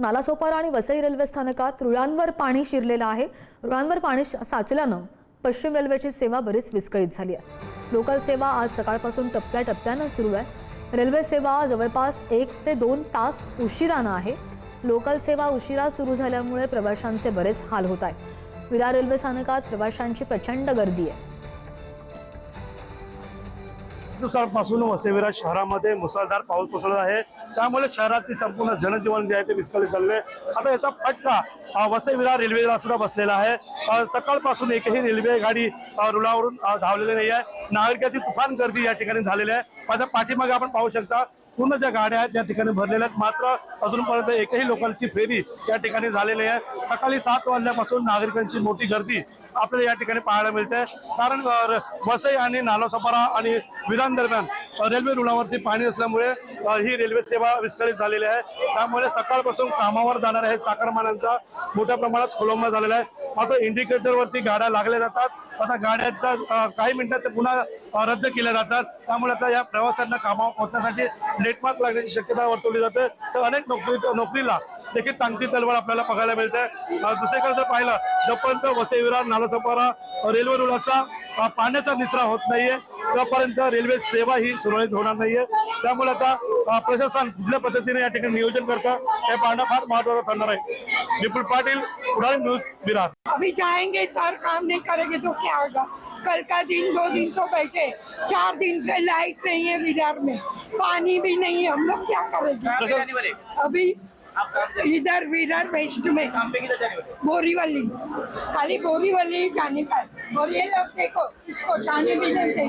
नालासोपारा आणि वसई रेल्वे स्थानकात रुळांवर पाणी शिरलेलं आहे। रुळांवर पाणी साचल्यानं पश्चिम रेल्वेची सेवा बरीच विस्कळीत झाली आहे। लोकल सेवा आज सकाळपासून टप्प्याटप्प्यानं सुरू आहे। रेल्वे सेवा जवळपास 1 ते 2 तास उशिरानं आहे। लोकल सेवा उशिरा सुरू झाल्यामुळे प्रवाशांचे बरेच हाल होत आहेत। विरार रेल्वे स्थानकात प्रवाशांची प्रचंड गर्दी आहे। दिवसांपासून वसई विरार शहरामध्ये मुसळधार पाऊस कोसळत आहे। त्यामुळे शहरातील संपूर्ण जनजीवन जे आहे ते विस्कळीत झाले। आता याचा फटका वसई विरार रेल्वेला सुद्धा बसलेला आहे। सकाळपासून एकही रेल्वे गाडी रुळावरून धावलेली नाही आहे। नागरिकांची तुफान गर्दी या ठिकाणी झालेली आहे। माझ्या पाठीमागे आपण पाहू शकता पूर्ण ज्या गाड्या आहेत त्या ठिकाणी भरलेल्या आहेत, मात्र अजूनपर्यंत एकही लोकलची फेरी या ठिकाणी झालेली आहे। सकाळी 7 वाजल्यापासून नागरिकांची मोठी गर्दी आपल्याला या ठिकाणी पाहायला मिळते। कारण वसई आणि नालासोपारा आणि विरार दरम्यान रेल्वे रुळावरती पाणी असल्यामुळे ही रेल्वे सेवा विस्कळीत झालेली आहे। त्यामुळे सकाळपासून कामावर जाणाऱ्या चाकरमान्यांचा मोठ्या प्रमाणात खोळंबा झालेला आहे। मात्र इंडिकेटरवरती गाड्या लागल्या जातात, आता गाड्यांचा काही मिनिटात ते पुन्हा रद्द केल्या जातात। त्यामुळे आता या प्रवाशांना कामावर पोहोचण्यासाठी लेटमार्क लागण्याची शक्यता वर्तवली जाते। तर अनेक नोकरीला देखील टांगती तलवार आपल्याला बघायला मिळते। दुसरीकडे जर पाहिलं जोपर्यंत वसई विरार नालासोपारा रेल्वे रुळाचा पाण्याचा निचरा होत नाहीये तोपर्यंत रेल्वे सेवा ही सुरळीत होणार नाहीये। त्यामुळे आता प्रशासन कुठल्या पद्धतीने या ठिकाणी नियोजन करतं हे पाहणं फार महत्त्वाचं ठरणार आहे। विपुल पाटील, उड़ान न्यूज, विरार। अभी जाएंगे सर, काम नहीं करेंगे तो क्या होगा? कल का दिन 2 दिन तो बैठे, 4 दिन से लाइट नहीं है विरार में, पानी भी नहीं है, हम लोग क्या करेंगे? अभी इधर विरार वेस्ट में बोरीवली, खाली बोरीवली जाने का, और ये लोग देखो इसको जाने भी नहीं देते।